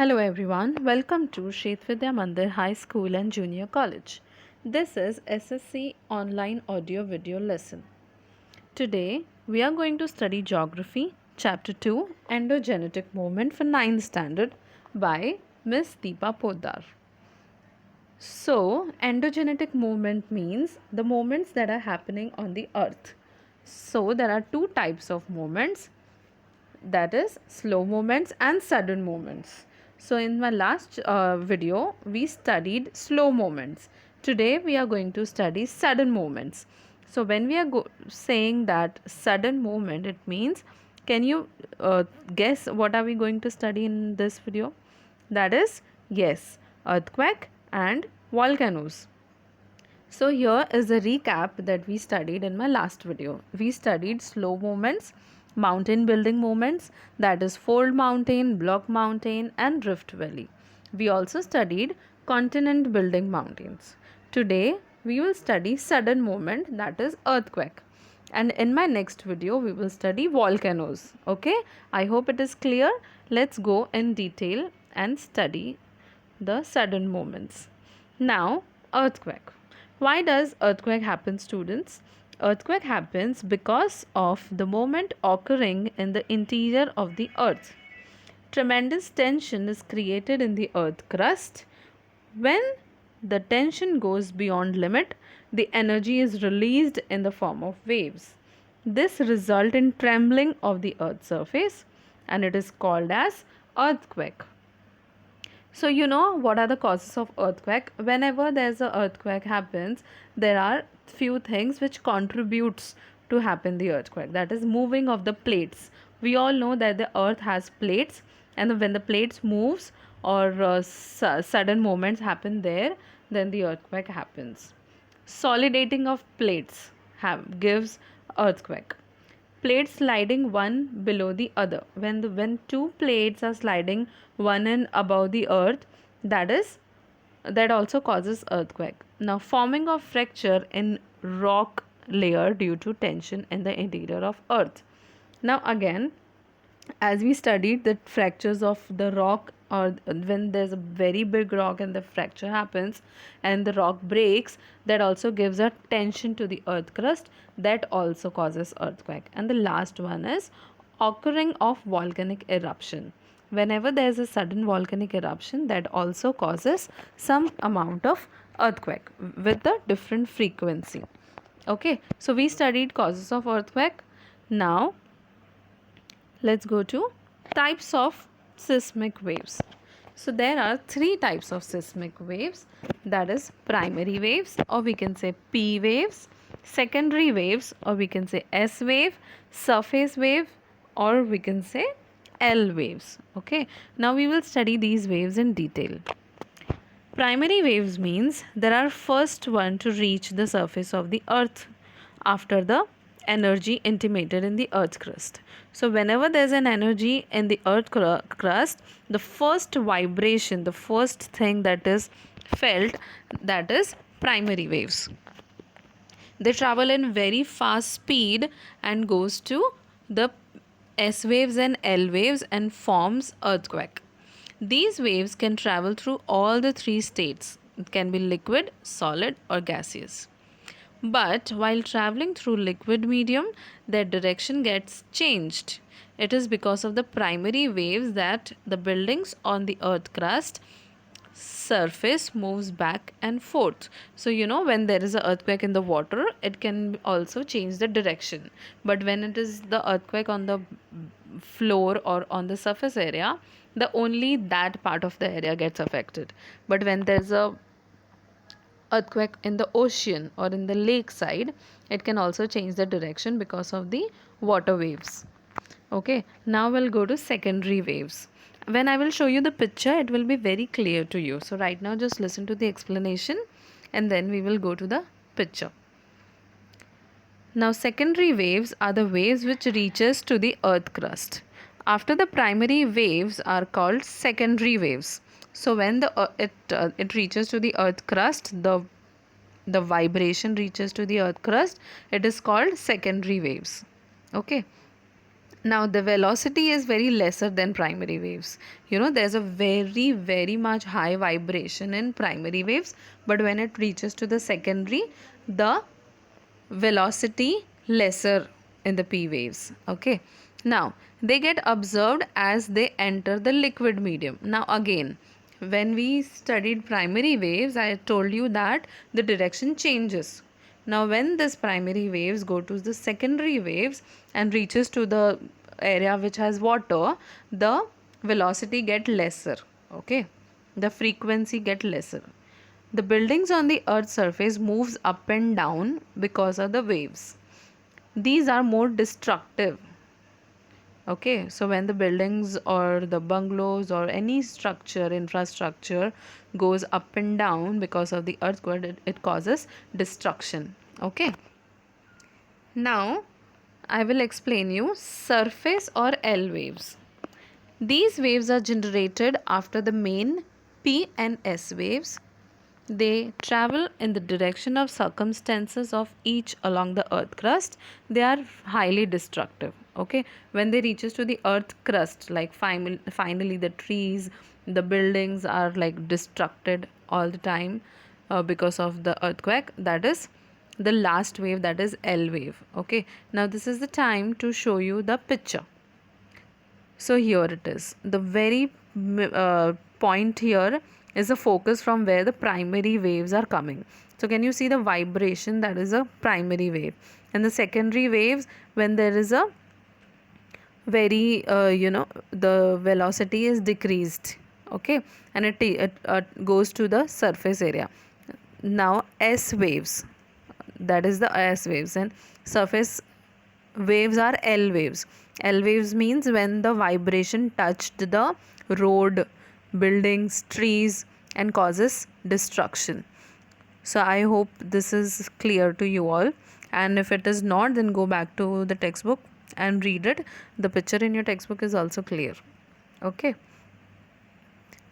Hello everyone, welcome to Shet Vidya Mandir High School and Junior College. This is SSC online audio video lesson. Today we are going to study Geography, Chapter 2, Endogenetic Movement for 9th Standard by Miss Deepa Poddar. So, endogenetic movement means the movements that are happening on the earth. So, there are two types of movements, that is slow movements and sudden movements. So in my last video we studied slow movements. Today we are going to study sudden movements. So when we are saying that sudden movement, it means, can you guess what are we going to study in this video? That is, yes, earthquake and volcanoes. So here is a recap that we studied in my last video. We studied slow movements, mountain building movements, that is fold mountain, block mountain and rift valley. We also studied continent building mountains. Today we will study sudden movement, that is earthquake. And in my next video we will study volcanoes. Okay, I hope it is clear. Let's go in detail and study the sudden movements. Now, earthquake. Why does earthquake happen, students? Earthquake happens because of the movement occurring in the interior of the earth. Tremendous tension is created in the earth crust. When the tension goes beyond limit, the energy is released in the form of waves. This results in trembling of the earth's surface and it is called as earthquake. So you know what are the causes of earthquake? Whenever there's a earthquake happens, there are few things which contributes to happen the earthquake. That is moving of the plates. We all know that the earth has plates, and when the plates moves or sudden movements happen there, then the earthquake happens. Solidating of plates gives earthquake. Plates sliding one below the other. When two plates are sliding one and above the earth, that also causes earthquake. Now, forming of fracture in rock layer due to tension in the interior of earth. Now again, as we studied the fractures of the rock, or when there's a very big rock and the fracture happens and the rock breaks, that also gives a tension to the earth crust, that also causes earthquake. And the last one is occurring of volcanic eruption. Whenever there's a sudden volcanic eruption, that also causes some amount of earthquake with the different frequency. Okay, so we studied causes of earthquake. Now let's go to types of seismic waves. So there are three types of seismic waves, that is primary waves, or we can say P waves, secondary waves, or we can say S wave, surface wave, or we can say L waves. Okay, now we will study these waves in detail. Primary waves means there are first one to reach the surface of the earth after the energy intimated in the earth crust. So whenever there is an energy in the earth crust, the first vibration, the first thing that is felt, that is primary waves. They travel in very fast speed and goes to the S waves and L waves and forms earthquake. These waves can travel through all the three states. It can be liquid, solid or gaseous. But while traveling through liquid medium, their direction gets changed. It is because of the primary waves that the buildings on the earth crust surface moves back and forth. So you know, when there is an earthquake in the water, it can also change the direction. But when it is the earthquake on the floor or on the surface area, the only that part of the area gets affected. But when there's a earthquake in the ocean or in the lake side, it can also change the direction because of the water waves. Okay, now we'll go to secondary waves. When I will show you the picture, it will be very clear to you. So right now just listen to the explanation and then we will go to the picture. Now secondary waves are the waves which reaches to the earth crust. After the primary waves are called secondary waves. So when the it reaches to the earth crust, the vibration reaches to the earth crust, it is called secondary waves. Okay, Now the velocity is very lesser than primary waves. There's a very much high vibration in primary waves, but when it reaches to the secondary, the velocity lesser in the p waves. Okay, now they get observed as they enter the liquid medium. Now again, when we studied primary waves, I told you that the direction changes. Now when this primary waves go to the secondary waves and reaches to the area which has water, the velocity get lesser. Okay, the frequency get lesser. The buildings on the earth's surface moves up and down because of the waves. These are more destructive. Okay, so when the buildings or the bungalows or any structure, infrastructure goes up and down because of the earthquake, it causes destruction. Okay, now I will explain you surface or L waves. These waves are generated after the main P and S waves. They travel in the direction of circumstances of each along the earth crust. They are highly destructive. Okay, when they reaches to the earth crust, like finally the trees, the buildings are like destructed all the time because of the earthquake. That is the last wave, that is L wave. Okay, now this is the time to show you the picture. So here it is. The very point here is a focus from where the primary waves are coming. So can you see the vibration? That is a primary wave. And the secondary waves, when there is a very, the velocity is decreased. Okay. And it goes to the surface area. Now S waves. That is the S waves. And surface waves are L waves. L waves means when the vibration touched the road, buildings, trees and causes destruction. So I hope this is clear to you all, and if it is not, then go back to the textbook and read it. The picture in your textbook is also clear. Okay,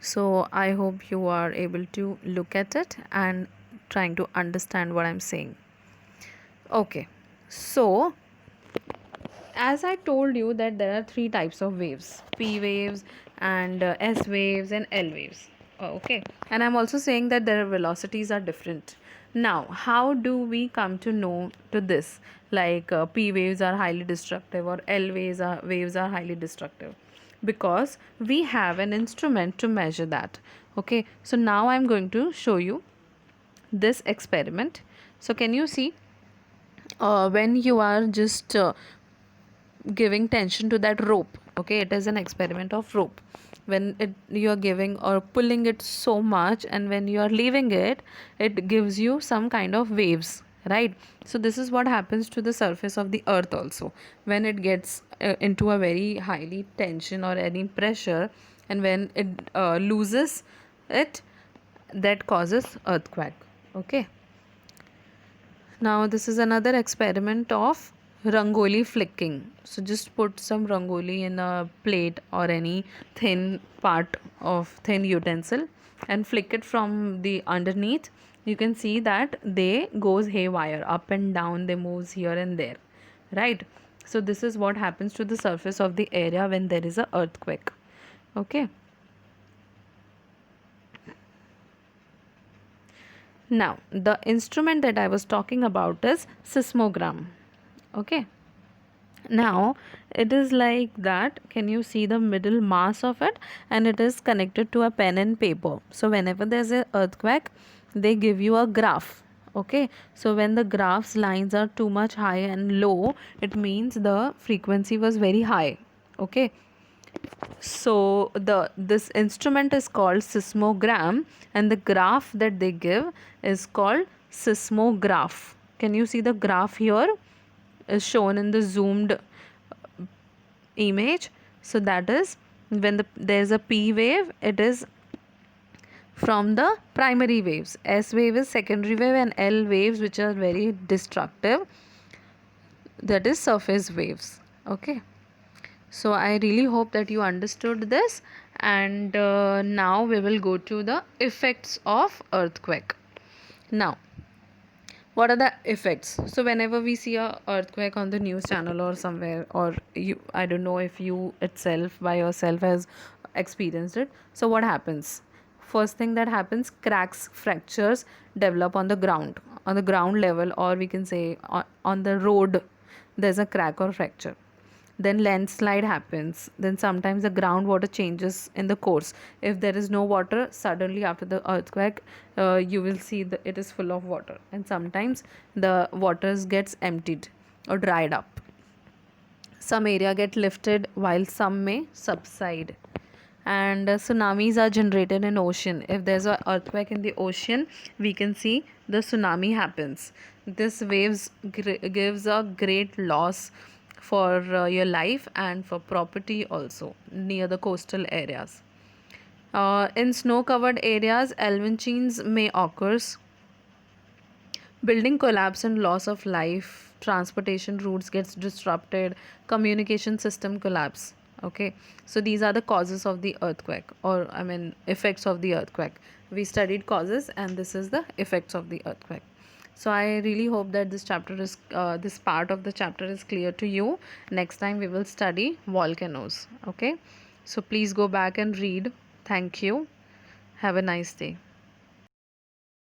so I hope you are able to look at it and trying to understand what I'm saying. Okay, so as I told you that there are three types of waves: P waves and S waves and L waves. Okay, and I'm also saying that their velocities are different. Now, how do we come to know to this? Like P waves are highly destructive or L waves are highly destructive, because we have an instrument to measure that. Okay, so now I'm going to show you this experiment. So can you see when you are just giving tension to that rope? Okay, it is an experiment of rope. When you are giving or pulling it so much, and when you are leaving it, it gives you some kind of waves, right? So this is what happens to the surface of the earth also. When it gets into a very highly tension or any pressure, and when it loses it, that causes earthquake. Okay, now this is another experiment of rangoli flicking. So just put some rangoli in a plate or any thin part of thin utensil and flick it from the underneath. You can see that they goes haywire, up and down, they moves here and there, right? So this is what happens to the surface of the area when there is a earthquake. Okay, now the instrument that I was talking about is seismogram. Okay, now it is like that. Can you see the middle mass of it? And it is connected to a pen and paper. So whenever there's an earthquake, they give you a graph. Okay, so when the graphs lines are too much high and low, it means the frequency was very high. Okay, so this instrument is called seismogram, and the graph that they give is called seismograph. Can you see the graph here is shown in the zoomed image? So that is when there's a P wave, it is from the primary waves. S wave is secondary wave, and L waves, which are very destructive, that is surface waves. Okay, so I really hope that you understood this, and now we will go to the effects of earthquake. Now What are the effects? So whenever we see a earthquake on the news channel or somewhere, or you, I don't know if you itself by yourself has experienced it. So what happens? First thing that happens, cracks, fractures develop on the ground level, or we can say on the road. There's a crack or fracture. Then landslide happens. Then sometimes the groundwater changes in the course. If there is no water, suddenly after the earthquake, you will see it is full of water, and sometimes the waters gets emptied or dried up. Some area get lifted while some may subside. And tsunamis are generated in ocean. If there's an earthquake in the ocean, we can see the tsunami happens. This waves gives a great loss for your life and for property also near the coastal areas. In snow covered areas, avalanches may occur. Building collapse and loss of life, transportation routes gets disrupted, communication system collapse. Okay, so these are the causes of the earthquake, or I mean effects of the earthquake. We studied causes, and this is the effects of the earthquake. So I really hope that this part of the chapter is clear to you. Next time we will study volcanoes. Okay, so please go back and read. Thank you. Have a nice day.